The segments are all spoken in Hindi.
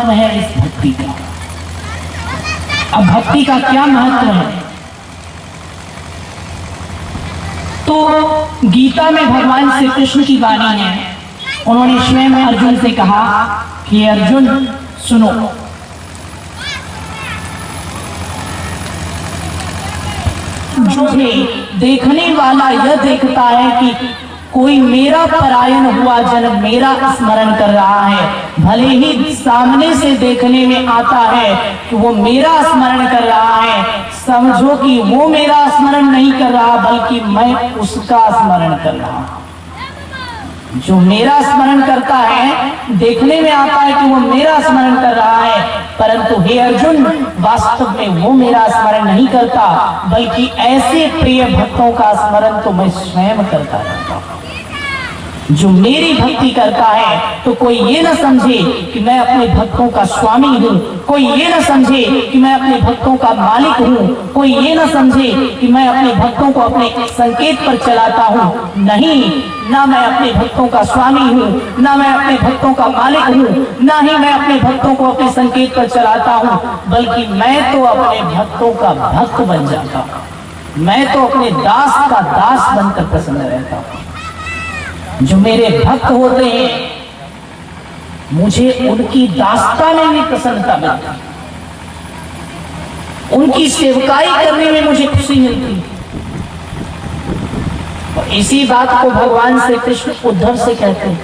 महत्व है इस भक्ति का। अब भक्ति का क्या महत्व है? तो गीता में भगवान श्री कृष्ण की वाणी है। उन्होंने स्वयं अर्जुन से कहा कि अर्जुन सुनो, जो भी देखने वाला यह देखता है कि कोई मेरा परायण हुआ जन मेरा स्मरण कर रहा है, भले ही सामने से देखने में आता है कि वो मेरा स्मरण कर रहा है, समझो कि वो मेरा स्मरण नहीं कर रहा बल्कि मैं उसका स्मरण कर रहा हूं। जो मेरा स्मरण करता है, देखने में आता है कि वो मेरा स्मरण कर रहा है, परंतु हे अर्जुन, वास्तव में वो मेरा स्मरण नहीं करता बल्कि ऐसे प्रिय भक्तों का स्मरण तो मैं स्वयं करता रहता हूं। जो मेरी भक्ति करता है तो कोई ये न समझे कि मैं अपने भक्तों का स्वामी हूँ, कोई ये न समझे कि मैं अपने भक्तों का मालिक हूँ, कोई ये न समझे कि मैं अपने भक्तों को अपने संकेत पर चलाता हूँ। नहीं, ना मैं अपने भक्तों का स्वामी हूँ, ना मैं अपने भक्तों का मालिक हूँ, ना ही मैं अपने भक्तों को अपने संकेत पर चलाता हूँ, बल्कि मैं तो अपने भक्तों का भक्त बन जाता हूँ। मैं तो अपने दास का दास बनकर प्रसन्न रहता हूँ। जो मेरे भक्त होते हैं, मुझे उनकी दासता में भी प्रसन्नता मिलती, उनकी सेवकाई करने में मुझे खुशी मिलती। और इसी बात को भगवान श्री कृष्ण उद्धव से कहते हैं।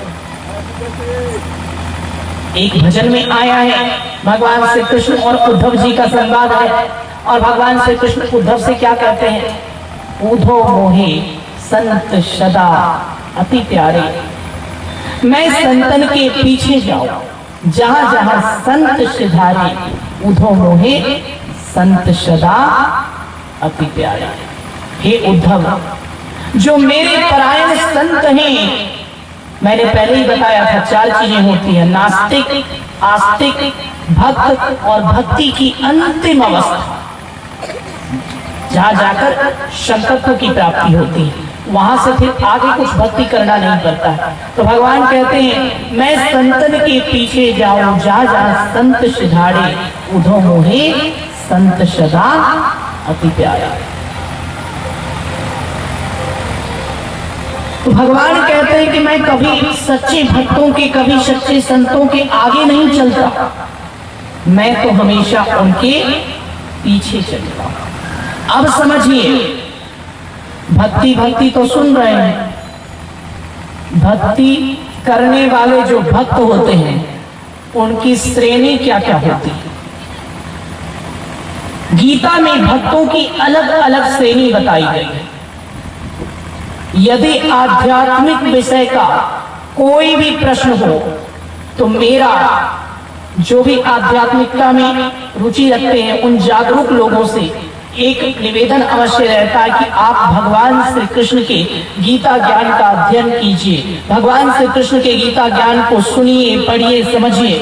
एक भजन में आया है, भगवान श्री कृष्ण और उद्धव जी का संवाद है, और भगवान श्री कृष्ण उद्धव से क्या कहते हैं? उद्धव मोहे संत सदा अति प्यारे, मैं संतन के पीछे जाऊं जहां जहां संत सिधारे, उद्धव मोहे संत सदा अति प्यारे। हे उद्धव, जो मेरे परायण संत हैं, मैंने पहले ही बताया था 4 चीजें होती हैं, नास्तिक, आस्तिक, भक्त और भक्ति की अंतिम अवस्था, जहां जाकर शंकरत्व की प्राप्ति होती है। वहां से फिर आगे कुछ भक्ति करना नहीं पड़ता है। तो भगवान कहते हैं, मैं संतन के पीछे जाऊं जहां जहां संत सिधारे, उद्धव मोहे संत सदा अति प्यारा। तो भगवान कहते हैं कि मैं कभी सच्चे भक्तों के, कभी सच्चे संतों के आगे नहीं चलता, मैं तो हमेशा उनके पीछे चलता हूं। अब समझिए, भक्ति भक्ति तो सुन रहे हैं, भक्ति करने वाले जो भक्त होते हैं उनकी श्रेणी क्या क्या होती है। गीता में भक्तों की अलग अलग श्रेणी बताई गई है। यदि आध्यात्मिक विषय का कोई भी प्रश्न हो तो मेरा जो भी आध्यात्मिकता में रुचि रखते हैं उन जागरूक लोगों से एक निवेदन अवश्य रहता है कि आप भगवान श्री कृष्ण के गीता ज्ञान का अध्ययन कीजिए, भगवान श्री कृष्ण के गीता ज्ञान को सुनिए, पढ़िए, समझिए।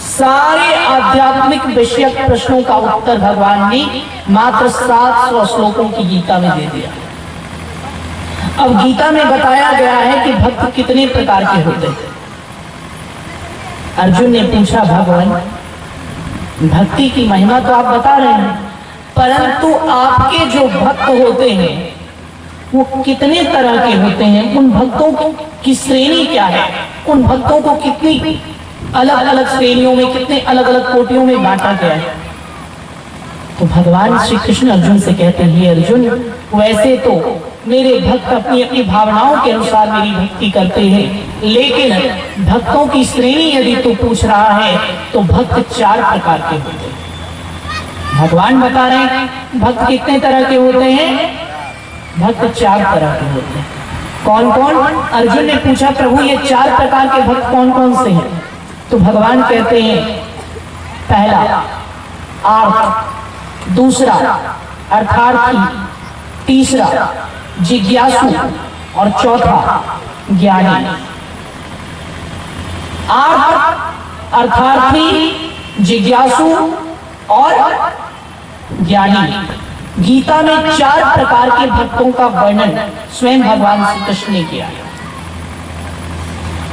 सारे आध्यात्मिक विषयक प्रश्नों का उत्तर भगवान ने मात्र 700 श्लोकों की गीता में दे दिया। अब गीता में बताया गया है कि भक्त कितने प्रकार के होते हैं। अर्जुन ने पूछा, भगवान भक्ति की महिमा तो आप बता रहे हैं, परंतु आपके जो भक्त होते हैं वो कितने तरह के होते हैं? उन भक्तों की श्रेणी क्या है? उन भक्तों को कितनी अलग अलग श्रेणियों में, कितने अलग अलग कोटियों में बांटा गया है? तो भगवान श्री कृष्ण अर्जुन से कहते हैं, अर्जुन वैसे तो मेरे भक्त अपनी अपनी भावनाओं के अनुसार मेरी भक्ति करते हैं, लेकिन भक्तों की श्रेणी यदि तू पूछ रहा है तो भक्त 4 प्रकार के होते हैं। भगवान बता रहे हैं भक्त कितने तरह के होते हैं? भक्त 4 तरह के होते हैं। कौन कौन? अर्जुन ने पूछा, प्रभु ये 4 प्रकार के भक्त कौन कौन से हैं? तो भगवान कहते हैं, पहला आर्त, दूसरा अर्थार्थी, तीसरा जिज्ञासु और चौथा ज्ञानी। आर्त, अर्थार्थी, जिज्ञासु और ज्ञानी। गीता में 4 प्रकार के भक्तों का वर्णन स्वयं भगवान श्री कृष्ण ने किया।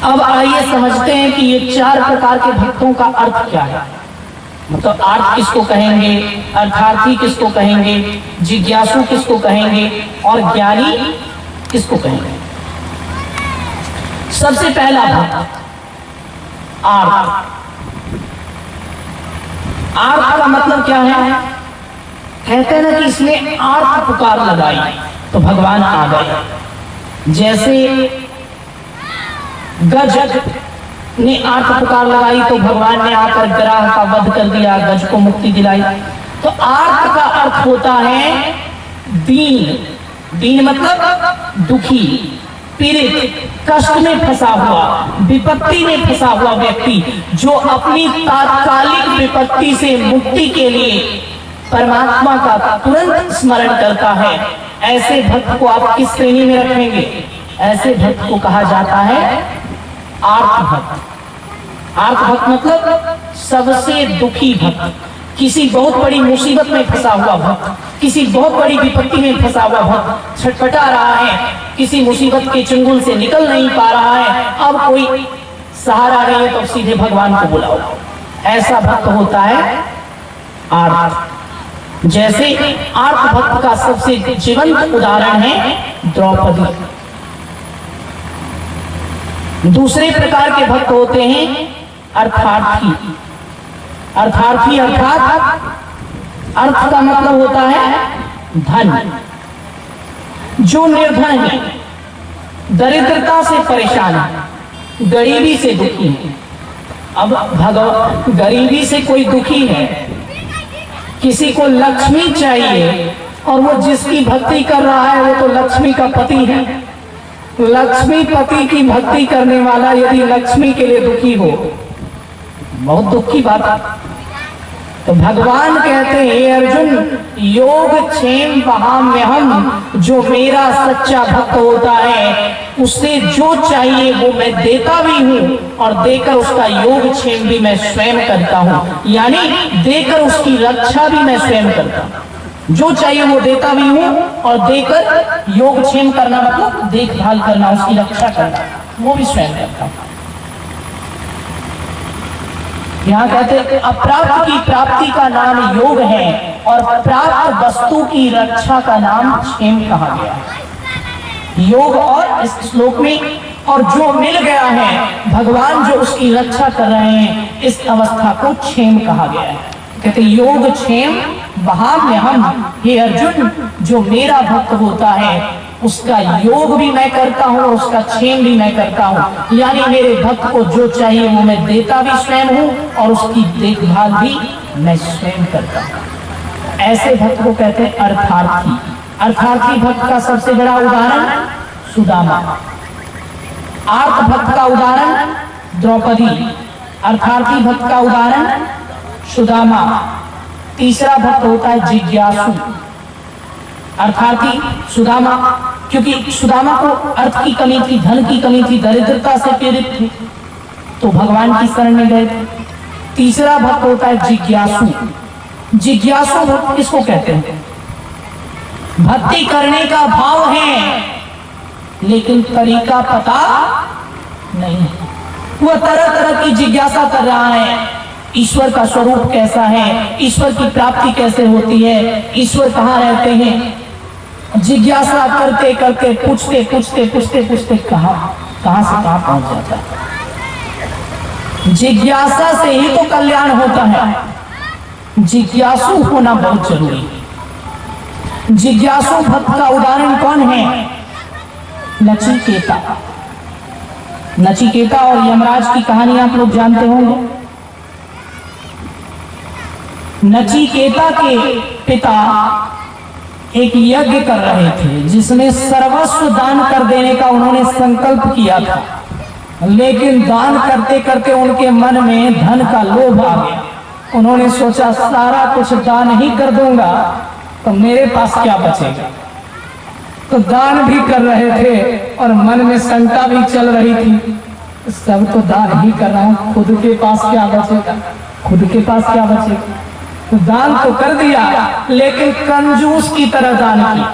अब आइए समझते हैं कि ये 4 प्रकार के भक्तों का अर्थ क्या है। मतलब अर्थ किसको कहेंगे, अर्थार्थी किसको कहेंगे, जिज्ञासु किसको कहेंगे और ज्ञानी किसको कहेंगे। सबसे पहला भक्त आर्त। आर्त का मतलब क्या है? कहते हैं ना कि इसने आर्त पुकार लगाई तो भगवान आ गए। जैसे गज ने आर्त पुकार लगाई तो भगवान ने आकर ग्राह का वध कर दिया, गज को मुक्ति दिलाई। तो आर्त का अर्थ होता है दीन। दीन मतलब दुखी, पीड़ित, कष्ट में फंसा हुआ, विपत्ति में फंसा हुआ व्यक्ति जो अपनी तात्कालिक विपत्ति से मुक्ति के लिए परमात्मा का तुरंत स्मरण करता है। ऐसे भक्त को आप किस श्रेणी में रखेंगे? ऐसे भक्त को कहा जाता है आर्त भक्त। आर्त भक्त मतलब सबसे दुखी भक्त, किसी बहुत बड़ी मुसीबत में फंसा हुआ भक्त, किसी बहुत बड़ी विपत्ति में फंसा हुआ भक्त, छटपटा रहा है, किसी मुसीबत के चंगुल से निकल नहीं पा रहा है, अब कोई सहारा नहीं है तो सीधे भगवान को बुलाओ। ऐसा भक्त होता है आर्त। जैसे आर्त भक्त का सबसे जीवंत उदाहरण है द्रौपदी। दूसरे प्रकार के भक्त होते हैं अर्थार्थी। अर्थार्थी अर्थात अर्थ का मतलब होता है धन। जो निर्धन है, दरिद्रता से परेशान है, गरीबी से दुखी है। अब भगवान गरीबी से कोई दुखी है, किसी को लक्ष्मी चाहिए और वो जिसकी भक्ति कर रहा है वो तो लक्ष्मी का पति है। लक्ष्मी पति की भक्ति करने वाला यदि लक्ष्मी के लिए दुखी हो, बहुत दुख की बात है। तो भगवान कहते हैं अर्जुन, योग क्षेम वहाम्यहम, जो मेरा सच्चा भक्त होता है उसे जो चाहिए वो मैं देता भी हूँ और देकर उसका योग क्षेम भी मैं स्वयं करता हूँ। यानी देकर उसकी रक्षा भी मैं स्वयं करता हूँ। जो चाहिए वो देता भी हूँ और देकर योग क्षेम करना मतलब देखभाल करना, उसकी रक्षा करना, वो भी स्वयं करता हूँ। यहाँ कहते हैं अप्राप्त की प्राप्ति का नाम योग है और प्राप्त वस्तु की रक्षा का नाम क्षेम कहा गया है। योग और इस श्लोक में, और जो मिल गया है भगवान जो उसकी रक्षा कर रहे हैं, इस अवस्था को क्षेम कहा गया है। कहते योग क्षेम वहाम्यहम, हे अर्जुन जो मेरा भक्त होता है उसका योग भी मैं करता हूँ, उसका क्षेम भी मैं करता हूँ। यानी मेरे भक्त को जो चाहिए वो मैं देता भी स्वयं हूँ और उसकी देखभाल भी मैं स्वयं करता हूँ। ऐसे भक्त को कहते हैं अर्थार्थी। अर्थार्थी भक्त का सबसे बड़ा उदाहरण सुदामा। आर्त भक्त का उदाहरण द्रौपदी, अर्थार्थी भक्त का उदाहरण सुदामा। तीसरा भक्त होता है जिज्ञासु। अर्थार्थी सुदामा, क्योंकि सुदामा को अर्थ की कमी थी, धन की कमी थी, दरिद्रता से पीड़ित थे तो भगवान की शरण में गए थे। तीसरा भक्त होता है जिज्ञासु। जिज्ञासु भक्त किसको कहते हैं? भक्ति करने का भाव है लेकिन तरीका पता नहीं, वह तरह तरह की जिज्ञासा कर रहा है। ईश्वर का स्वरूप कैसा है, ईश्वर की प्राप्ति कैसे होती है, ईश्वर कहाँ रहते हैं, जिज्ञासा करते करते पूछते पूछते पूछते पूछते कहां से कहां पहुंच जाता है। जिज्ञासा से ही तो कल्याण होता है। जिज्ञासु होना बहुत जरूरी है। जिज्ञासु भक्त का उदाहरण कौन है? नचिकेता। नचिकेता और यमराज की कहानी आप लोग जानते होंगे। नचिकेता के पिता एक यज्ञ कर रहे थे जिसमें सर्वस्व दान कर देने का उन्होंने संकल्प किया था, लेकिन दान करते करते उनके मन में धन का लोभ आ गया। उन्होंने सोचा सारा कुछ दान ही कर दूंगा तो मेरे पास क्या बचेगा। तो दान भी कर रहे थे और मन में शंका भी चल रही थी, सब तो दान ही कर रहा हूं, खुद के पास क्या बचेगा, खुद के पास क्या बचेगा। तो दान तो कर दिया लेकिन कंजूस की तरह दान किया।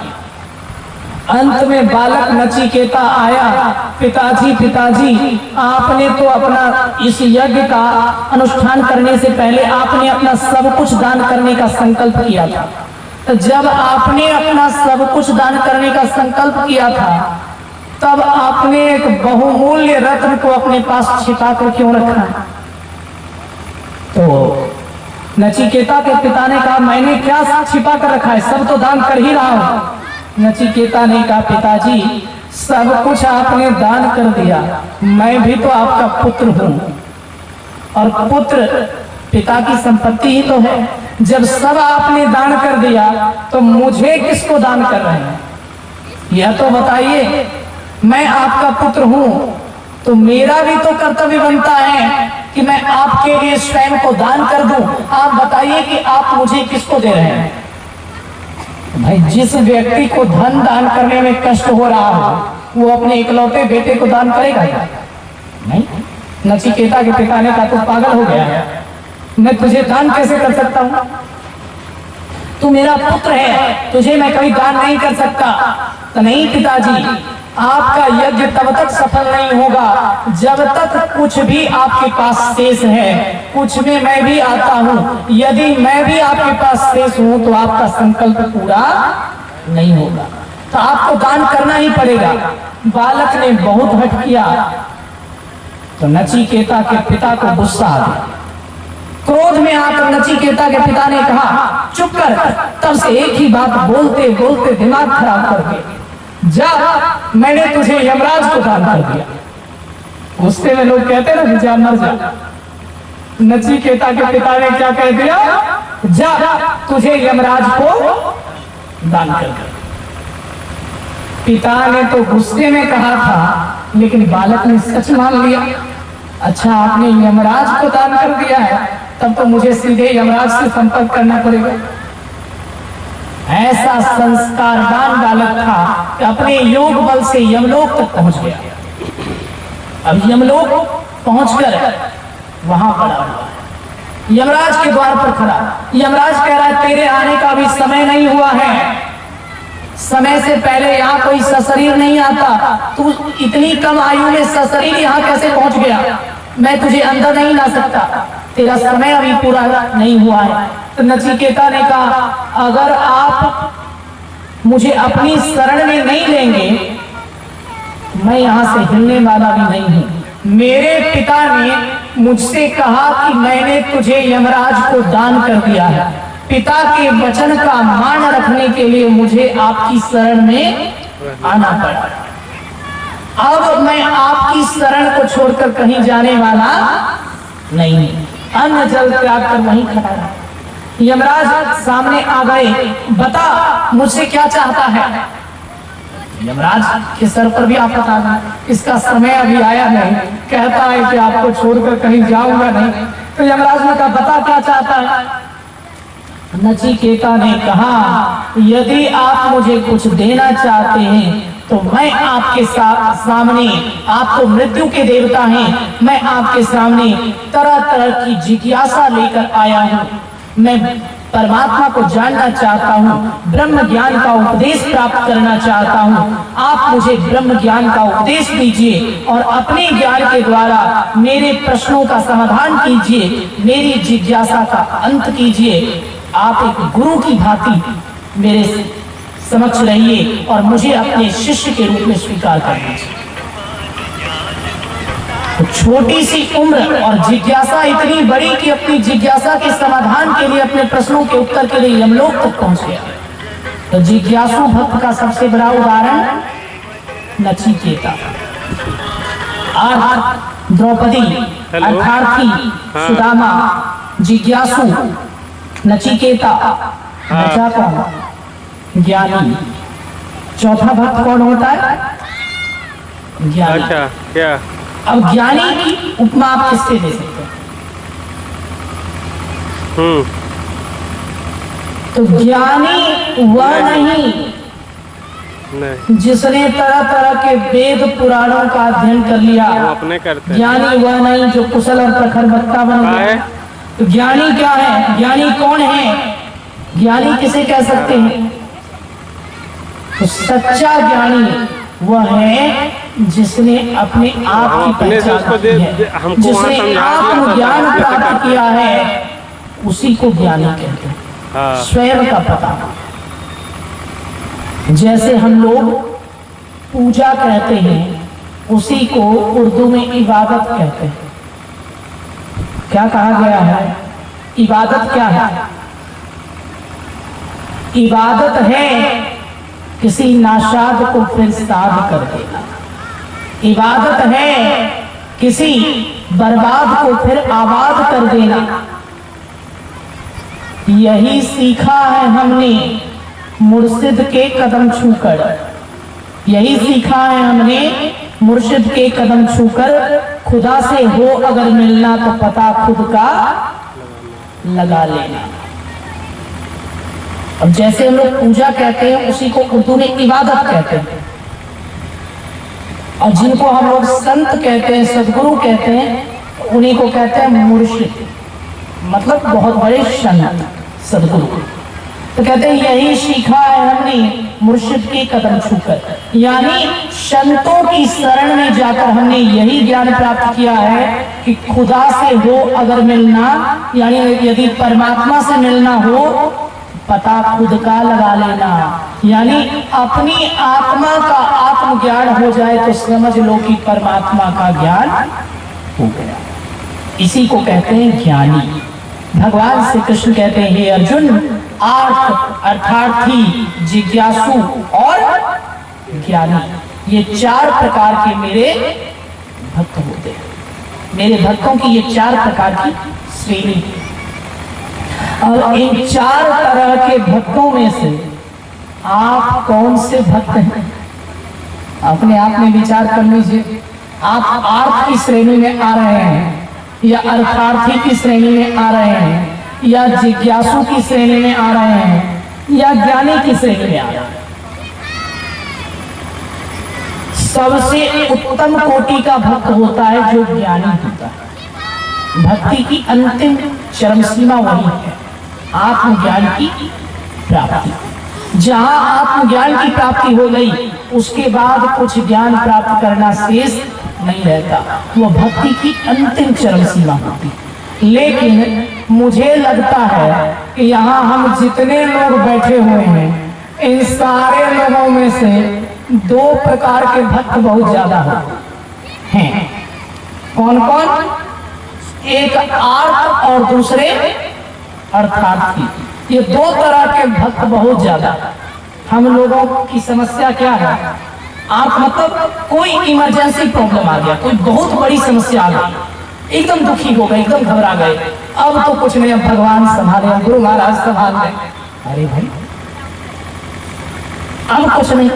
अंत में बालक नचिकेता आया, पिताजी पिताजी, आपने तो अपना इस यज्ञ का अनुष्ठान करने से पहले आपने अपना सब कुछ दान करने का संकल्प किया था। तो जब आपने अपना सब कुछ दान करने का संकल्प किया था, तब आपने एक बहुमूल्य रत्न को अपने पास छिपा कर क्यों रखा? तो नचिकेता के पिता ने कहा, मैंने क्या छिपा कर रखा है, सब तो दान कर ही रहा हूं। नचिकेता ने कहा, पिताजी सब कुछ आपने दान कर दिया, मैं भी तो आपका पुत्र हूं, और पुत्र पिता की संपत्ति ही तो है। जब सब आपने दान कर दिया तो मुझे किसको दान कर रहे हैं, यह तो बताइए। मैं आपका पुत्र हूं तो मेरा भी तो कर्तव्य बनता है कि मैं आपके लिए स्वयं को दान कर दूं। आप बताइए कि आप मुझे किसको दे रहे हैं? भाई, जिस व्यक्ति को धन दान करने में कष्ट हो रहा हो, वो अपने इकलौते बेटे को दान करेगा क्या? नहीं। नचिकेता के पिता ने कहा, तू पागल हो गया है, मैं तुझे दान कैसे कर सकता हूं? तू मेरा पुत्र है, तुझे मैं कभी दान नहीं कर सकता। तो नहीं पिताजी, आपका यज्ञ तब तक सफल नहीं होगा जब तक कुछ भी आपके पास शेष है। कुछ में मैं भी आता हूं, यदि मैं भी आपके पास शेष हूं तो आपका संकल्प पूरा नहीं होगा, तो आपको दान करना ही पड़ेगा। बालक ने बहुत हठ किया तो नचिकेता के पिता को गुस्सा आ गया। क्रोध में आकर नचिकेता के पिता ने कहा, चुप कर। तब से एक ही बात बोलते बोलते दिमाग खराब कर दिया, जा, मैंने तुझे यमराज को दान कर दिया। गुस्से में लोग कहते ना, जा मर जा। नचिकेता के पिता ने क्या कह दिया, जा, तुझे यमराज को दान कर दिया। पिता ने तो गुस्से में कहा था, लेकिन बालक ने सच मान लिया। अच्छा, आपने यमराज को दान कर दिया है, तब तो मुझे सीधे यमराज से संपर्क करना पड़ेगा। ऐसा संस्कारवान बालक था कि अपने योग बल से यमलोक तक पहुंच गया। अब यमलोक पहुंचकर वहां पड़ा हुआ है, यमराज के द्वार पर खड़ा। यमराज कह रहा है, तेरे आने का अभी समय नहीं हुआ है, समय से पहले यहाँ कोई सशरीर नहीं आता। तू इतनी कम आयु में सशरीर यहाँ कैसे पहुंच गया? मैं तुझे अंदर नहीं ला सकता, तेरा समय अभी पूरा नहीं हुआ है। तो नचिकेता ने कहा, अगर आप मुझे अपनी शरण में नहीं लेंगे, मैं यहाँ से हिलने वाला भी नहीं हूं। मेरे पिता ने मुझसे कहा कि मैंने तुझे यमराज को दान कर दिया है। पिता के वचन का मान रखने के लिए मुझे आपकी शरण में आना पड़ा। अब मैं आपकी शरण को छोड़कर कहीं जाने वाला नहीं। अन्न जल त्याग कर वहीं खड़ा रहा। यमराज सामने आ गए, बता मुझसे क्या चाहता है? यमराज के सर पर भी आफत आ गई, इसका समय अभी आया नहीं, कहता है कि आपको छोड़कर कहीं जाऊंगा नहीं। तो यमराज ने कहा, बता क्या चाहता है? नचिकेता ने कहा, यदि आप मुझे कुछ देना चाहते हैं तो मैं आपके सामने, आप तो मृत्यु के देवता हैं, मैं आपके सामने तरह तरह की जिज्ञासा लेकर आया हूँ। मैं परमात्मा को जानना चाहता हूँ, ब्रह्म ज्ञान का उपदेश प्राप्त करना चाहता हूँ। आप मुझे ब्रह्म ज्ञान का उपदेश दीजिए और अपने ज्ञान के द्वारा मेरे प्रश्नों का समाधान कीजिए, मेरी जिज्ञासा का अंत कीजिए। आप एक गुरु की भांति मेरे समक्ष रहिए और मुझे अपने शिष्य के रूप में स्वीकार कर लीजिए। तो छोटी सी उम्र और जिज्ञासा इतनी बड़ी कि अपनी जिज्ञासा के समाधान के लिए, अपने प्रश्नों के उत्तर के लिए यमलोक तक पहुंच गया। तो जिज्ञासु भक्त का सबसे बड़ा उदाहरण नचिकेता। द्रौपदी, अर्थार्थी, सुदामा, जिज्ञासु, नचिकेता, बचा कौन? ज्ञानी। चौथा भक्त कौन होता है? ज्ञानी। अच्छा, क्या? अब ज्ञानी की उपमा आप किससे दे सकते हैं? तो ज्ञानी वह नहीं जिसने तरह तरह के वेद पुराणों का अध्ययन कर लिया, वो अपने करते हैं। ज्ञानी वह नहीं जो कुशल और प्रखर वक्ता बन गया। तो ज्ञानी क्या है? ज्ञानी कौन है? ज्ञानी किसे कह सकते हैं? तो सच्चा ज्ञानी वह है जिसने अपने आप की पहचान की है, जिसने आत्मज्ञान प्राप्त किया है, उसी को ज्ञानी कहते हैं। स्वयं का पता। जैसे हम लोग पूजा कहते हैं, उसी को उर्दू में इबादत कहते हैं। क्या कहा गया है? इबादत क्या है? इबादत है किसी नाशाद को फिर साध कर देना। इबादत है किसी बर्बाद को फिर आबाद कर देना। यही सीखा है हमने मुर्शिद के कदम छूकर। यही सीखा है हमने मुर्शिद के कदम छूकर। खुदा से हो अगर मिलना तो पता खुद का लगा लेना। अब जैसे हम लोग पूजा कहते हैं, उसी को उर्दू में इबादत कहते हैं। और जिनको हम लोग संत कहते हैं, सदगुरु कहते हैं, उन्हीं को कहते हैं मुर्शिद, मतलब बहुत बड़े संत सदगुरु। तो कहते हैं यही सीखा है हमने मुर्शिद के कदम छूकर, यानी संतों की शरण में जाकर हमने यही ज्ञान प्राप्त किया है कि खुदा से हो अगर मिलना, यानी यदि परमात्मा से मिलना हो, पता खुद का लगा लेना। यानी अपनी आत्मा का आत्मज्ञान हो जाए तो समझ लो कि परमात्मा का ज्ञान हो गया। इसी को कहते हैं ज्ञानी। भगवान श्री कृष्ण कहते हैं, हे अर्जुन, आर्थ अर्थार्थी, जिज्ञासु और ज्ञानी, ये 4 प्रकार के मेरे भक्त होते हैं। मेरे भक्तों की ये 4 प्रकार की श्रेणी है। और इन 4 तरह के भक्तों में से आप कौन से भक्त हैं? अपने आप में विचार कर लीजिए। आप आर्थ की श्रेणी में आ रहे हैं, या अर्थार्थी की श्रेणी में आ रहे हैं, या जिज्ञासु की श्रेणी में आ रहे हैं, या ज्ञानी की श्रेणी में आ रहे हैं। सबसे उत्तम कोटि का भक्त होता है जो ज्ञानी होता है। भक्ति की अंतिम चरम सीमा वही है, आत्मज्ञान की प्राप्ति। जहां आत्मज्ञान की प्राप्ति हो गई, उसके बाद कुछ ज्ञान प्राप्त करना शेष नहीं रहता। वो भक्ति की अंतिम चरम सीमा होती। लेकिन मुझे लगता है कि यहाँ हम जितने लोग बैठे हुए हैं, इन सारे लोगों में से 2 प्रकार के भक्त बहुत ज्यादा हैं। कौन कौन? एक आर्थ और दूसरे अर्थार्थी। ये 2 तरह के भक्त बहुत ज्यादा। हम लोगों की समस्या क्या है? आप मतलब कोई इमरजेंसी प्रॉब्लम आ गया, कोई बहुत बड़ी समस्या आ गई, एकदम दुखी हो गए, एकदम घबरा गए, अब तो कुछ नहीं, अब भगवान संभाले, गुरु महाराज संभाल लें। अरे भाई, अब कुछ नहीं,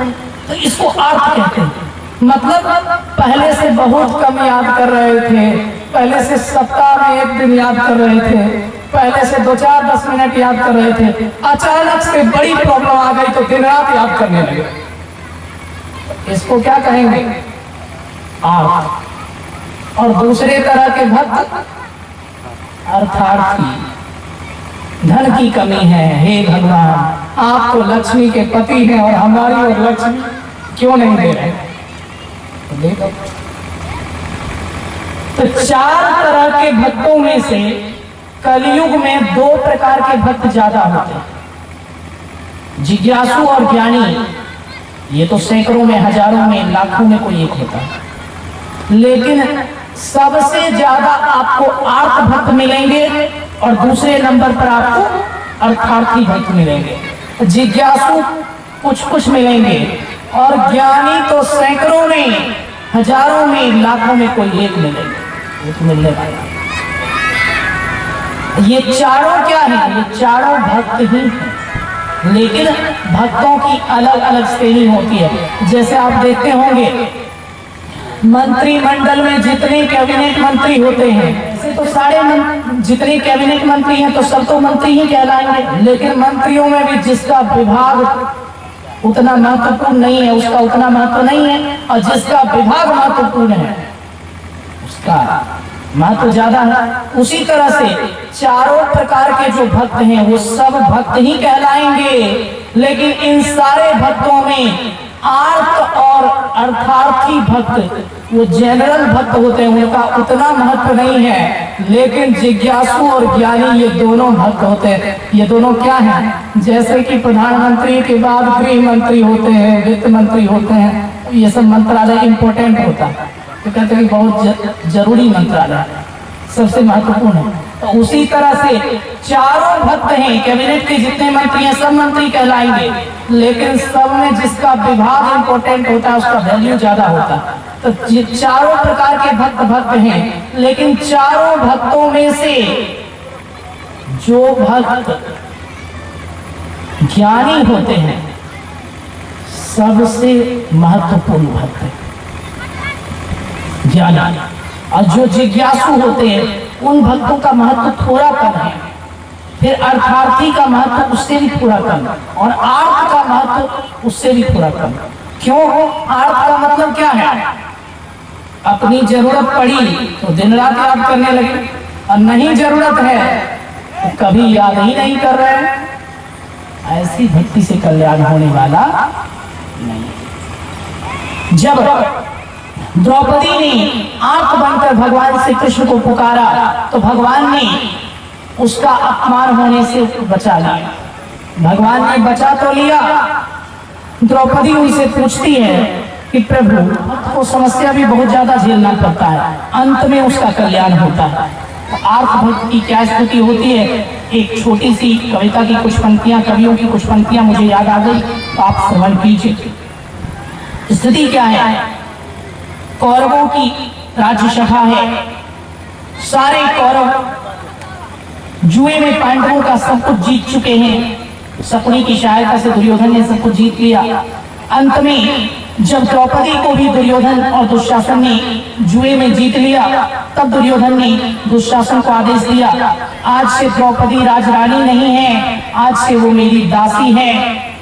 तो इसको आर्थ कहते हैं। मतलब पहले से बहुत कम याद कर रहे थे, पहले से सप्ताह में 1 दिन याद कर रहे थे, पहले से 2-4-10 मिनट याद कर रहे थे, अचानक से बड़ी प्रॉब्लम आ गई तो दिन रात याद करने लगे। इसको क्या कहेंगे? आर्थ। और दूसरे तरह के भक्त अर्थार्थी। धन की कमी है, हे भगवान, आप तो लक्ष्मी के पति हैं और हमारी और लक्ष्मी क्यों नहीं दे रहे? देखो, तो 4 तरह के भक्तों में से कलयुग में 2 प्रकार के भक्त ज्यादा होते हैं, जिज्ञासु और ज्ञानी। ये तो सैकड़ों में, हजारों में, लाखों में कोई एक होता है। लेकिन सबसे ज्यादा आपको आर्थ भक्त मिलेंगे और दूसरे नंबर पर आपको अर्थार्थी भक्त मिलेंगे। जिज्ञासु कुछ मिलेंगे और ज्ञानी तो सैकड़ों में, हजारों में, लाखों में कोई एक मिलेंगे, एक मिलने वाला। ये चारों क्या है? ये चारों भक्त ही हैं। लेकिन भक्तों की अलग अलग श्रेणी होती है। जैसे आप देखते होंगे मंत्रिमंडल में जितने कैबिनेट मंत्री होते हैं, ऐसे तो सारे जितने कैबिनेट मंत्री हैं तो सब तो मंत्री ही कहलाएंगे। लेकिन मंत्रियों में भी जिसका विभाग उतना महत्वपूर्ण नहीं है, उसका उतना महत्व नहीं है, और जिसका विभाग महत्वपूर्ण है उसका महत्व ज्यादा है। उसी तरह से चारों प्रकार के जो भक्त हैं वो सब भक्त ही कहलाएंगे। लेकिन इन सारे भक्तों में आर्त और अर्थार्थी भक्त, वो जनरल भक्त होते हैं, उनका उतना महत्व नहीं है, लेकिन जिज्ञासु और ज्ञानी ये दोनों भक्त होते हैं। ये दोनों क्या हैं? जैसे कि प्रधानमंत्री के बाद गृह मंत्री होते हैं, वित्त मंत्री होते हैं, ये सब मंत्रालय इंपॉर्टेंट होता है, तो कहते हैं बहुत जरूरी मंत्रालय, सबसे महत्वपूर्ण है। तो उसी तरह से चारों भक्त हैं, कैबिनेट के जितने मंत्री हैं सब मंत्री कहलाएंगे, लेकिन सब में जिसका विभाग इंपॉर्टेंट होता है उसका वैल्यू ज्यादा होता है। तो चारों प्रकार के भक्त हैं, लेकिन चारों भक्तों में से जो भक्त ज्ञानी होते हैं सबसे महत्वपूर्ण भक्त है ज्ञानी, और जो जिज्ञासु होते हैं उन भक्तों का महत्व थोड़ा कम है। फिर अर्थार्थी का महत्व उससे भी थोड़ा कम, और आर्थ का महत्व उससे भी थोड़ा कम। क्यों? आर्थ का मतलब क्या है? अपनी जरूरत पड़ी तो दिन रात याद करने लगे, और नहीं जरूरत है तो कभी याद ही नहीं कर रहे हैं। ऐसी भक्ति से कल्याण होने वाला नहीं। जब द्रौपदी ने आंख बनकर भगवान श्री कृष्ण को पुकारा तो भगवान ने उसका अपमान होने से बचा लिया। भगवान ने बचा तो लिया। द्रौपदी उनसे पूछती है कि प्रभु, भक्त को समस्या भी बहुत ज्यादा झेलना पड़ता है, अंत में उसका कल्याण होता है। तो आर्थ भक्त की क्या स्थिति होती है? एक छोटी सी कविता की कुछ पंक्तियां, कवियों की कुछ पंक्तियां मुझे याद आ गई, तो आप श्रवण कीजिए। स्थिति क्या है? कौरवों की राज्य सभा है, सारे कौरव जुए में पांडवों का सब कुछ जीत चुके हैं। शकुनी की सहायता से दुर्योधन ने सब कुछ जीत लिया। अंत में जब द्रौपदी को भी दुर्योधन और दुशासन ने जुए में जीत लिया, तब दुर्योधन ने दुशासन को आदेश दिया, आज से द्रौपदी राजरानी नहीं है, आज से वो मेरी दासी है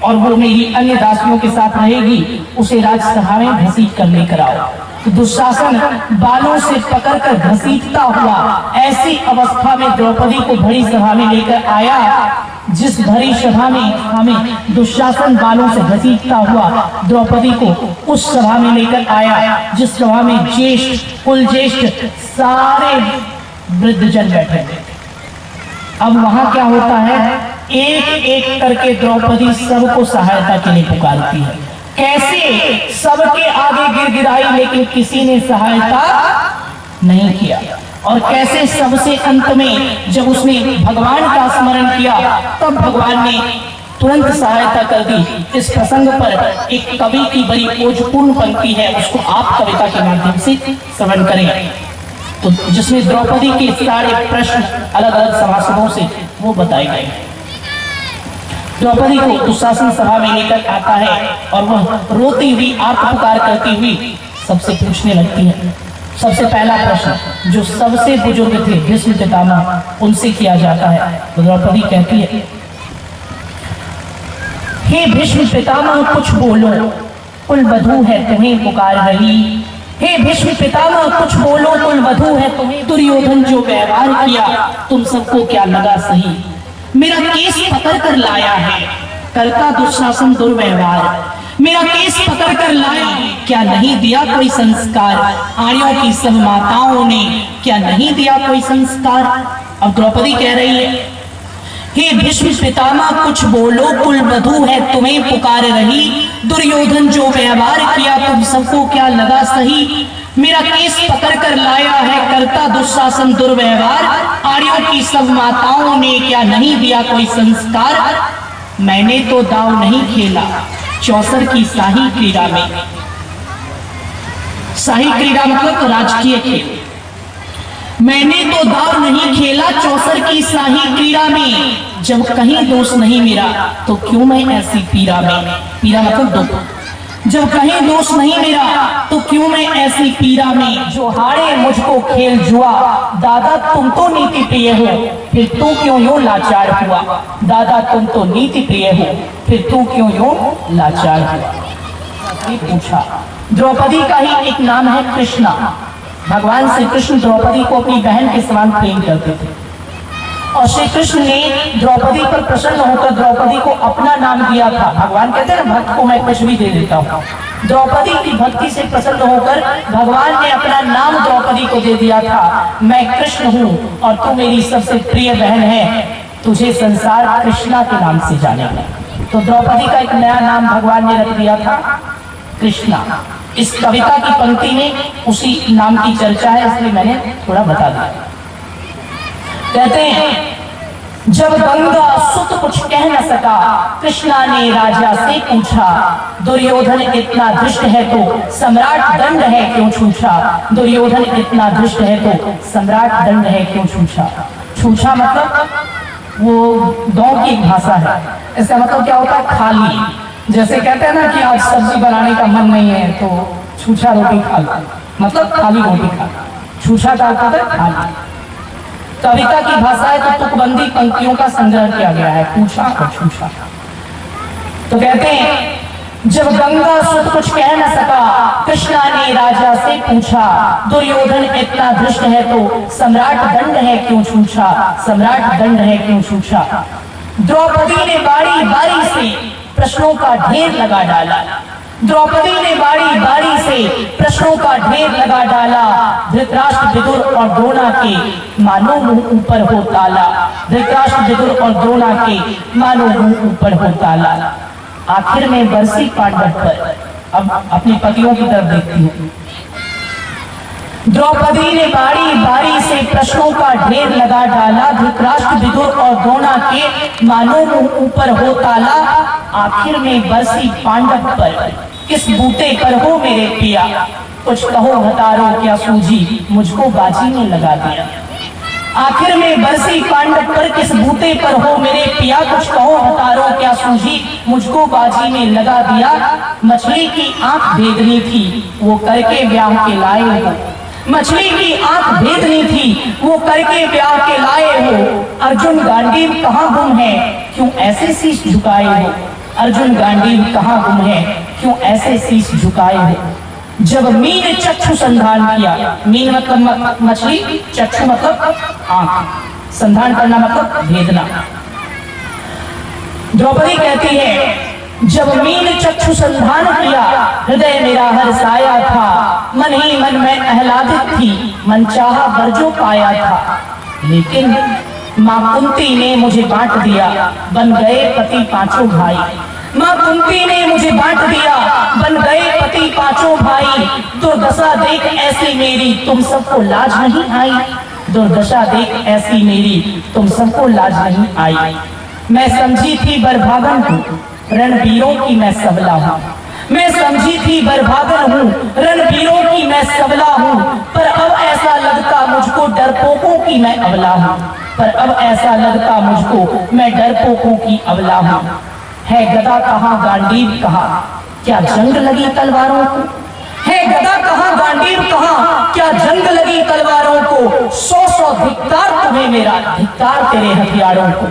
और वो मेरी अन्य दासियों के साथ रहेगी, उसे राजसभा में घसीट कर लेकर आओ। तो दुशासन बालों से पकड़कर घसीटता हुआ ऐसी अवस्था में द्रौपदी को भरी सभा में लेकर आया, जिस भरी सभा में दुशासन बालों से घसीटता हुआ द्रौपदी को उस सभा में लेकर आया जिस सभा में ज्येष्ठ, कुल ज्येष्ठ सारे वृद्धजन बैठे थे। अब वहां क्या होता है? एक एक करके द्रौपदी सबको सहायता के लिए पुकारती है। कैसे? सबके आगे गिड़गिड़ाई, लेकिन किसी ने सहायता नहीं किया। और कैसे? सबसे अंत में जब उसने भगवान का स्मरण किया तब भगवान ने तुरंत सहायता कर दी। इस प्रसंग पर एक कवि की बड़ी खोजपूर्ण पंक्ति है, उसको आप कविता के माध्यम से श्रवण करें, तो जिसमें द्रौपदी के सारे प्रश्न अलग अलग सभासदों से वो बताए गए। द्रौपदी को दुशासन सभा में लेकर आता है और वह रोती हुई आत्मपुकार करती हुई सबसे पूछने लगती है। सबसे पहला प्रश्न जो सबसे बुजुर्ग थे भीष्म पितामह, उनसे किया जाता है। तो द्रौपदी कहती है, हे भीष्म पितामह कुछ बोलो, कुल वधू है तुम्हें पुकार रही। हे भीष्म पितामह कुछ बोलो, कुल वधू है तुम्हें। दुर्योधन जो व्यवहार किया तुम सबको क्या लगा सही? मेरा केस पकड़ कर लाया है, करता दुशासन दुर्व्यवहार। मेरा केस पकड़ कर लाया, क्या नहीं दिया कोई संस्कार? आर्यों की सब माताओं ने क्या नहीं दिया कोई संस्कार? अब द्रौपदी कह रही है, हे भीष्म पितामह कुछ बोलो, कुल वधू है तुम्हें पुकार रही। दुर्योधन जो व्यवहार किया तुम सबको क्या लगा सही? मेरा केस पकड़ कर लाया है, करता दुशासन दुर्व्यवहार। आर्यों की सब माताओं ने क्या नहीं दिया कोई संस्कार? मैंने तो दाव नहीं खेला चौसर की शाही क्रीड़ा में। शाही क्रीड़ा मतलब राजकीय खेल। मैंने तो दाव नहीं खेला चौसर की शाही क्रीड़ा में। जब कहीं दोष नहीं मेरा तो क्यों मैं ऐसी पीड़ा में? पीड़ा मतलब दुख। जब कहीं दोष नहीं मेरा तो क्यों मैं ऐसी पीड़ा में? जो हारे मुझको खेल जुआ, दादा तुम तो नीति प्रिय हो, फिर तू क्यों यूं लाचार हुआ? दादा तुम तो नीति प्रिय हो, फिर तू क्यों यूं लाचार हुआ? पूछा। द्रौपदी का ही एक नाम है कृष्णा। भगवान श्री कृष्ण द्रौपदी को अपनी बहन के समान प्रेम करते थे। और श्री कृष्ण ने द्रौपदी पर प्रसन्न होकर द्रौपदी को अपना नाम दिया था। भगवान कहते हैं ना, भक्त को मैं कुछ भी दे देता हूँ। द्रौपदी की भक्ति से प्रसन्न होकर भगवान ने अपना नाम द्रौपदी को दे दिया था। मैं कृष्ण हूँ और तू मेरी सबसे प्रिय बहन है, तुझे संसार कृष्णा के नाम से जानेगा। तो द्रौपदी का एक नया नाम भगवान ने रख दिया था, कृष्णा। इस कविता की पंक्ति में उसी नाम की चर्चा है, इसलिए मैंने थोड़ा बता दिया। कहते हैं, जब गंगा सुत कुछ कह न सका, कृष्णा ने राजा से पूछा, दुर्योधन इतना दुष्ट है तो सम्राट दंड है क्यों छूछा। दुर्योधन इतना दुष्ट है तो सम्राट दंड है क्यों छूछा। छूछा मतलब वो गांव की भाषा है। इसका मतलब क्या होता है, खाली। जैसे कहते हैं ना कि आज सब्जी बनाने का मन नहीं है तो छूछा रोटी खा लो, मतलब खाली रोटी खा लो। छूछा का अर्थ है खाली। कविता की भाषा है तो तुकबंदी पंक्तियों का संग्रह किया गया है, पूछा और छूछा। तो कहते हैं, जब गंगा सुत कुछ कह न सका, कृष्णा ने राजा से पूछा, दुर्योधन इतना दुष्ट है तो सम्राट दंड है क्यों छूछा। सम्राट दंड है क्यों छूछा। द्रौपदी ने बारी बारी से प्रश्नों का ढेर लगा डाला। द्रौपदी ने बारी बारी से प्रश्नों का ढेर लगा डाला। धृतराष्ट्र, विदुर और द्रोणा के मानो मुंह ऊपर हो ताला। धृतराष्ट्र, विदुर और द्रोणा के मानो मुंह ऊपर हो ताला। आखिर में बरसी पांडव पर। अब अपने पतियों की तरफ देखती है। द्रौपदी ने बारी बारी से प्रश्नों का ढेर लगा डाला। धृतराष्ट्र, विदुर और द्रोणा के मानो मुंह ऊपर हो ताला। आखिर में बरसी पांडव पर, किस बूटे पर हो मेरे पिया। कुछ कहो हतारो क्या सूझी, मुझको बाजी में लगा दिया। आखिर में बरसी पांडव पर, किस बूटे पर हो मेरे पिया। कुछ कहो हतारो क्या सूझी, मुझको बाजी में लगा दिया। मछली की आंख भेदनी थी, वो करके ब्याह के लाए हो। मछली की आंख भेदनी थी, वो करके ब्याह के लाए हो। अर्जुन गांडीव कहाँ गुम है, क्यों ऐसे शीश झुकाए हो। अर्जुन गांडीव कहाँ गुम है, क्यों ऐसे शीश झुकाए हो। जब मीन चक्षु संधान किया, मीन मतलब मछली, चक्षु मतलब आंख, संधान करना मतलब भेदना। द्रौपदी कहती है, जब मीन चक्षु संधान किया, हृदय मेरा हर्षाया था। मन ही मन में आह्लादित थी, मन चाहा वर जो पाया था। लेकिन मां कुंती ने मुझे बांट दिया, बन गए पति पांचों भाई। मां कुंती ने मुझे बांट दिया, बन गए पति पांचों भाई। दुर्दशा देख ऐसी मेरी, तुम सबको लाज नहीं आई। दुर्दशा देख ऐसी मेरी, तुम सबको लाज नहीं आई। मैं समझी थी बरभागन हूँ, रणवीरों की मैं सबला हूँ। मैं समझी थी बरभागन हूँ, रणवीरों की मैं सबला हूँ। पर अब ऐसा लगता मुझको डरपोकों की मैं अबला हूँ। पर अब ऐसा लगता मुझको मैं डरपोकों की अबला हूँ। है गदा कहाँ गांडीव कहाँ, क्या जंग लगी तलवारों को। है गदा कहाँ गांडीव कहाँ, क्या जंग लगी तलवारों को। 100 धिक्कार तुम्हें मेरा, धिक्कार तेरे हथियारों को।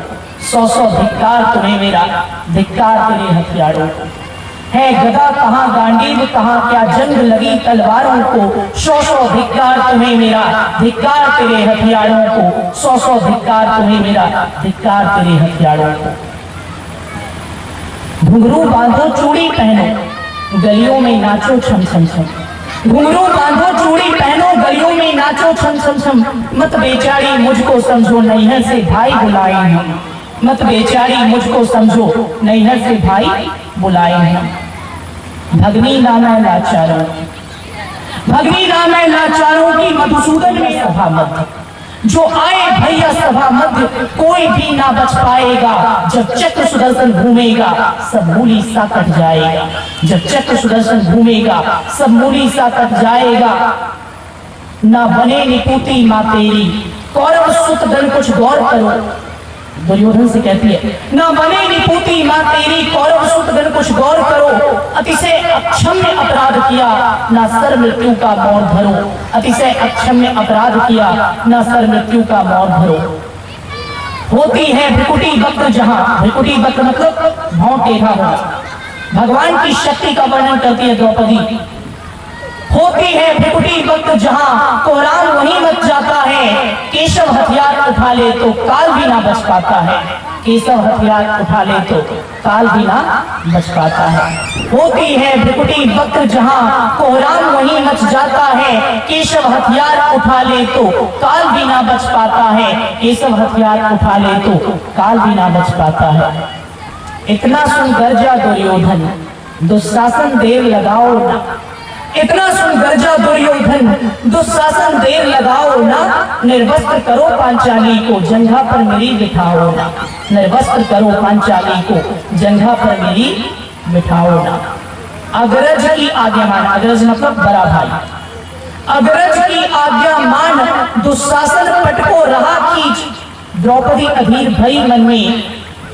100 धिक्कार तुम्हें मेरा, धिक्कार तेरे हथियारों को। है गदा कहाँ गांडीव कहाँ, क्या जंग लगी तलवारों को। 100 धिक्कार तुम्हें मेरा, धिक्कार तेरे हथियारों को। 100 धिक्कार तुम्हें मेरा, धिक्कार तेरे हथियारों को। घुंघरू बांधो चूड़ी पहनो, गलियों में नाचो छम छम छम। घुंघरू बांधो चूड़ी पहनो, गलियों में नाचो छम छम छम। मत बेचारी मुझको समझो, नैहर से भाई बुलाए हम। मत बेचारी मुझको समझो, नैहर से भाई बुलाए हम। भगनी नाम है लाचारों की, भगनी नाम है लाचारों की। मधुसूदन में सभा मध्य, जो आए भैया सभा मध्य, कोई भी ना बच पाएगा। जब चक्र सुदर्शन घूमेगा, सब मूली सा कट जाएगा। जब चक्र सुदर्शन घूमेगा, सब मूली सा कट जाएगा। ना बने निपुती माँ तेरी, कौरव सुत दल कुछ गौर करो। दुर्योधन से कहती है, ना बने निपुती माँ तेरी, कौरव सुत दल कुछ गौर करो। अतिशय अक्षम्य अपराध किया, ना सर मृत्यु का मौर धरो। अतिशय अक्षम्य अपराध किया, ना सर मृत्यु का मौर धरो। होती है भ्रिकुटी वक्र जहां, भ्रिकुटी वक्र मतलब भौं टेढ़ा होना। भगवान की शक्ति का वर्णन करती है द्रौपदी। होती है भ्रिकुटी वक्त जहां कोहराम वहीं मच जाता है, केशव हथियार उठा ले तो काल भी ना बच पाता है, केशव हथियार उठा ले तो काल भी ना बच पाता है। होती है भ्रिकुटी वक्त जहां कोहराम वहीं मच जाता है, केशव हथियार उठा ले तो काल भी ना बच पाता है, केशव हथियार उठा ले तो काल भी ना बच पाता है। इतना सुन गर्जा दुर्योधन दुशासन देर लगाओ ना, इतना सुन गर्जा दुर्योधन दुशासन देर लगाओ ना, निर्वस्त्र करो पांचाली को जंघा पर मेरी बिठाओ ना, निर्वस्त्र करो पांचाली को जंघा पर मेरी बिठाओ ना। अग्रज की आज्ञा मान, अग्रज मतलब बड़ा भाई, अग्रज की आज्ञा मान दुशासन पटको रहा खींच, द्रौपदी अधीर भई मन में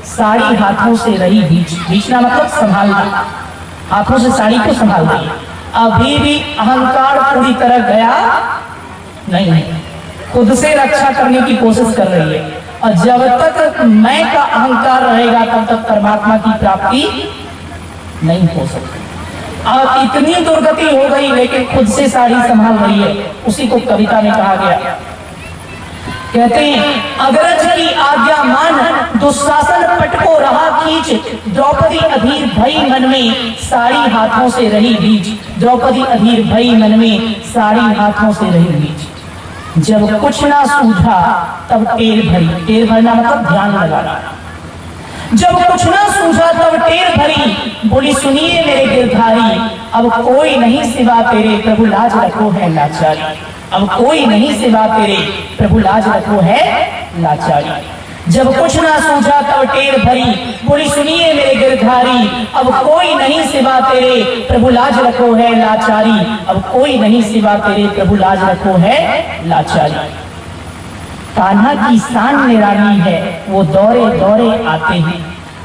साड़ी हाथों से रही बीच, बीचना मतलब संभालना, हाथों से साड़ी को संभाल दी। अभी भी अहंकार पूरी तरह गया नहीं, खुद से रक्षा करने की कोशिश कर रही है, और जब तक मैं का अहंकार रहेगा तब तक परमात्मा की प्राप्ति नहीं हो सकती। अब इतनी दुर्गति हो गई लेकिन खुद से साड़ी संभाल रही है, उसी को कविता में कहा गया। कहते हैं अग्रज की आज्ञा मान दुशासन पटको रहा खींच, द्रौपदी अधीर भई मन में साड़ी हाथों से रही बीच, द्रौपदी अधीर भई मन में साड़ी हाथों से रही बीच। जब कुछ ना सूझा तब टेर भरी, टेर भरना मतलब ध्यान लगाना। जब कुछ ना सूझा तब टेर भरी, बोली सुनिए मेरे गिरधारी, अब कोई नहीं सिवा तेरे प्रभु लाज रखो है लाचारी, अब कोई नहीं सिवा तेरे प्रभु लाज रखो है लाचारी। जब कुछ ना सूझा तब टेर भरी, बोली सुनिए मेरे गिरधारी, अब कोई नहीं सिवा तेरे प्रभु लाज रखो है लाचारी, अब कोई नहीं सिवा तेरे प्रभु लाज रखो है लाचारी। कान्हा की शान निराली है वो दौरे दौरे आते हैं,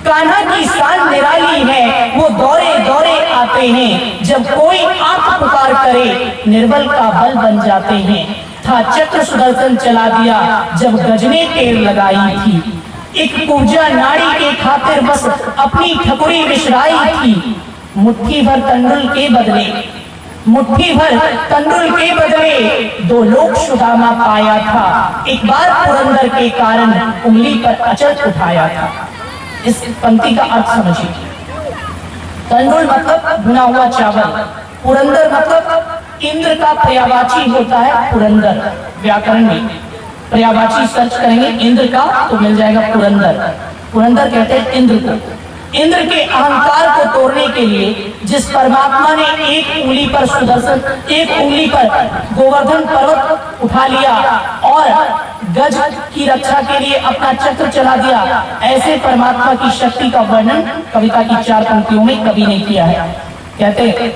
कान्हा की शान निराली है वो दौरे दौरे आते हैं, जब कोई आंख पुकार करे निर्बल का बल बन जाते हैं। था चक्र सुदर्शन चला दिया जब गजने टेर लगाई थी, एक कुब्जा नाड़ी के खातिर बस अपनी ठकुरी विसराई थी। मुट्ठी भर तंडुल के बदले, मुट्ठी भर तंडुल के बदले दो लोग सुदामा पाया था, एक बार पुरंदर के कारण उंगली पर अचल उठाया था। इस पंक्ति का अर्थ समझिए। तंडुल मतलब भुना हुआ चावल, पुरंदर मतलब इंद्र का पर्यायवाची होता है पुरंदर। व्याकरण में पर्यायवाची सर्च करेंगे इंद्र का तो मिल जाएगा पुरंदर। पुरंदर कहते हैं इंद्र को। इंद्र के अहंकार को तोड़ने के लिए जिस परमात्मा ने एक उंगली पर सुदर्शन, एक उंगली पर गोवर्धन पर्वत उठा लिया और गज की रक्षा के लिए अपना चक्र चला दिया, ऐसे परमात्मा की शक्ति का वर्णन कविता की 4 पंक्तियों में कवि ने किया है। कहते हैं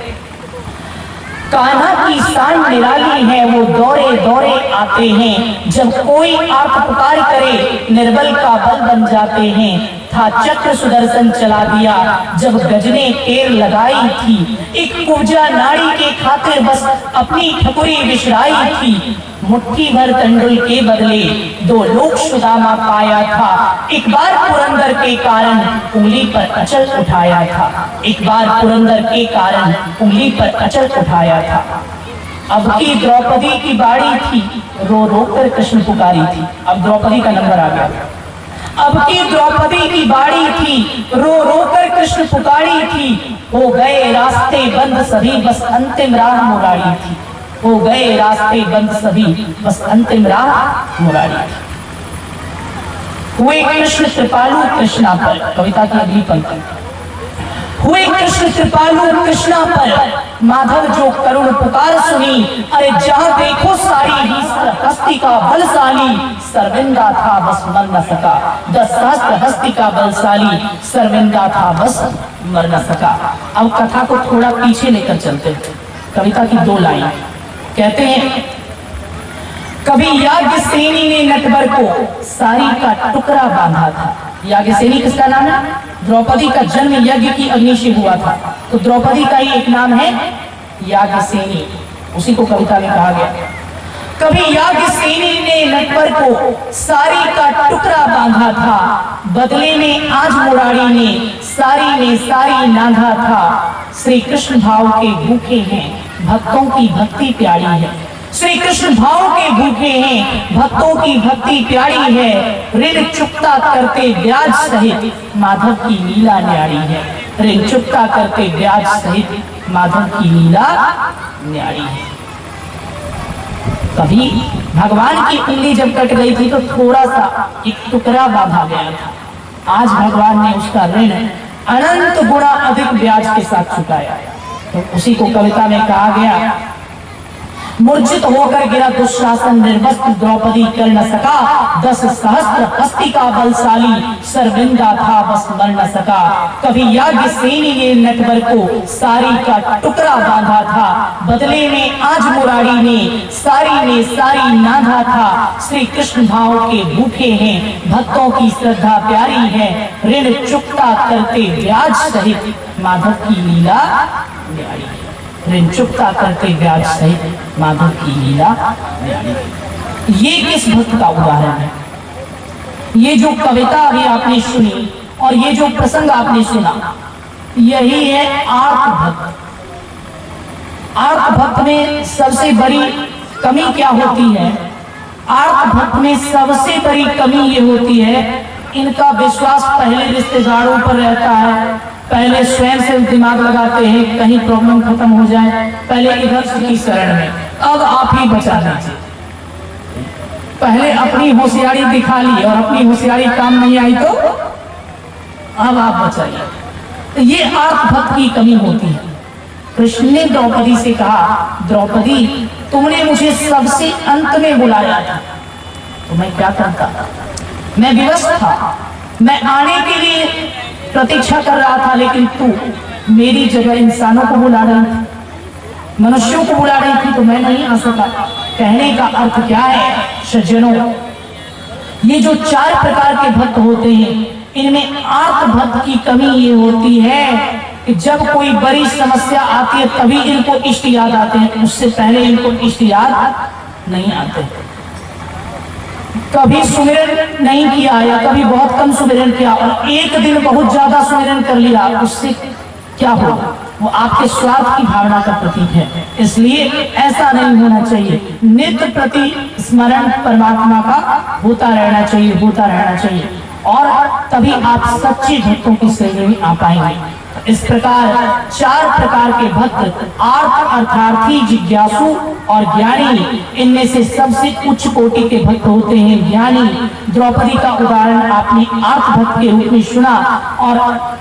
कान्हा की शान निराली है वो दौरे दौरे आते हैं, जब कोई आप पुकार करे निर्बल का बल बन जाते हैं। था चक्र सुदर्शन चला दिया जब गजने टेर लगाई थी, एक कुब्जा नाड़ी के खातिर बस अपनी ठकुरी विसराई थी। मुट्ठी भर तंडुल के बदले दो लोग सुदामा पाया था, एक बार पुरंदर के कारण उंगली पर अचल उठाया था, एक बार पुरंदर के कारण उंगली पर अचल उठाया था। अब की द्रौपदी की बारी थी, रो रो कर कृष्ण पुकारी थी। अब द्रौपदी का नंबर आ गया। अब की द्रौपदी की बारी थी, रो रो कर कृष्ण पुकारी थी। हो गए रास्ते बंद सभी बस अंतिम राह मुरारी थी, हो गए रास्ते बंद सभी बस अंतिम राह मुरारी थी। हुए कृष्ण कृपालु कृष्णा पर, कविता की अगली पंक्ति। हुए कृष्ण कृपालु कृष्णा पर, माधव जो करुण पुकार सुनी, अरे जहां देखो सारी ही हस्ती का बलशाली, सर्विंदा था बस मर न सका। 10 सहस्त्र हस्ती का बलशाली, सर्विंदा था बस मर न सका। अब कथा को थोड़ा पीछे लेकर चलते हैं। कविता की 2 लाइन कहते हैं कभी याज्ञसेनी ने नटवर को साड़ी का टुकड़ा बांधा था। याज्ञसेनी किसका नाम है? द्रौपदी का जन्म यज्ञ की अग्नि से हुआ था, तो द्रौपदी का ही एक नाम है याज्ञसेनी, उसी को कविता में कहा गया। कभी याज्ञसेनी ने नटवर को साड़ी का टुकड़ा बांधा था, बदले में आज मुरारी ने साड़ी में साड़ी नांधा था। श्री कृष्ण भाव के भूखे हैं भक्तों की भक्ति प्यारी है। श्री कृष्ण भाव के भूखे हैं, भक्तों की भक्ति प्यारी है। ऋण चुकता करते ब्याज सहित माधव की लीला न्यारी है। ऋण चुकता करते ब्याज सहित माधव की लीला न्यारी है। कभी भगवान की उंगली जब कट गई थी तो थोड़ा सा एक टुकड़ा बांधा गया था। आज भगवान ने उसका ऋण अनंत गुणा अधिक ब्याज के साथ चुकाया। तो उसी को कविता में कहा गया, मूर्छित होकर गिरा दुशासन, निर्वस्त्र द्रौपदी कर न सका। 10 सहस्त्र हस्ती का बलशाली, सरविंदा था बस मर न सका। कभी याज्ञ सेनी ने नटवर को सारी का टुकड़ा बांधा था। बदले में आज मुरारी ने सारी नाधा था। श्री कृष्ण भाव के भूखे हैं, भक्तों की श्रद्धा प्यारी है। ऋण चुकता करते ब्याज सहित माधव की लीला न्यारी है। ऋण चुकता करते ब्याज सहित माधव की लीला न्यारी है। ये किस भक्त का उदाहरण है? ये जो कविता अभी आपने सुनी और ये जो प्रसंग आपने सुना, यही है आर्त भक्त। आर्त भक्त में सबसे बड़ी कमी क्या होती है? आर्त भक्त में सबसे बड़ी कमी ये होती है, इनका विश्वास पहले रिश्तेदारों पर रहता है, पहले स्वयं से दिमाग लगाते हैं कहीं प्रॉब्लम खत्म हो जाए, पहले इधर की शरण में, अब आप ही बचा लीजिए। पहले अपनी होशियारी दिखा ली और अपनी होशियारी काम नहीं आई तो अब आप बचाइए। तो ये आर्त भक्त की कमी होती है। कृष्ण ने द्रौपदी से कहा, द्रौपदी तुमने मुझे सबसे अंत में बुलाया था तो मैं क्या करता? मैं विवश था, मैं आने के लिए प्रतीक्षा कर रहा था, लेकिन तू मेरी जगह इंसानों को बुला रही थी, मनुष्यों को बुला रही थी, तो मैं नहीं आ सका। कहने का अर्थ क्या है सज्जनों, ये जो 4 प्रकार के भक्त होते हैं, इनमें आर्त भक्त की कमी ये होती है कि जब कोई बड़ी समस्या आती है तभी इनको इष्ट याद आते हैं, उससे पहले इनको इष्ट याद नहीं आते। कभी सुमिरन नहीं किया या कभी बहुत कम सुमिरन किया और एक दिन बहुत ज्यादा सुमिरन कर लिया, उससे क्या होगा? वो आपके स्वार्थ की भावना का प्रतीक है। इसलिए ऐसा नहीं होना चाहिए। नित्य प्रति स्मरण परमात्मा का होता रहना चाहिए और तभी आप सच्चे भक्तों की श्रेणी में आ पाएंगे। इस प्रकार 4 प्रकार के भक्त आर्त अर्थार्थी, जिज्ञासु और ज्ञानी। इनमें से सबसे उच्च कोटि के भक्त होते हैं ज्ञानी। द्रौपदी का उदाहरण आपने आर्त भक्त के रूप में सुना और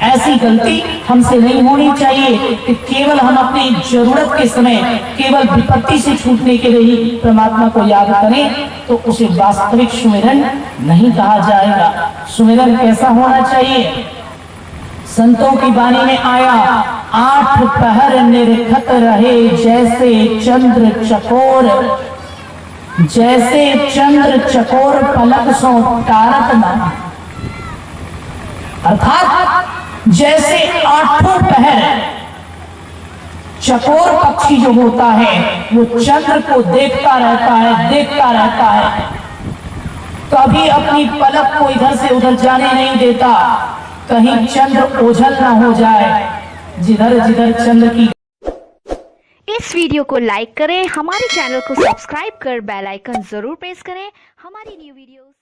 ऐसी गलती हमसे नहीं होनी चाहिए कि केवल हम अपनी जरूरत के समय केवल विपत्ति से छूटने के लिए ही परमात्मा को याद करें, तो उसे वास्तविक सुमिरन नहीं कहा जाएगा। सुमिरन कैसा होना चाहिए? संतों की वाणी में आया, 8 पहर निरखत रहे जैसे चंद्र चकोर पलक सो टारत ना। अर्थात जैसे 8 पहर चकोर पक्षी जो होता है वो चंद्र को देखता रहता है, कभी अपनी पलक को इधर से उधर जाने नहीं देता, कहीं चंद्र ओझल ना हो जाए, जिधर जिधर चंद्र की। इस वीडियो को लाइक करें, हमारे चैनल को सब्सक्राइब कर बेल आइकन जरूर प्रेस करें हमारी न्यू वीडियोस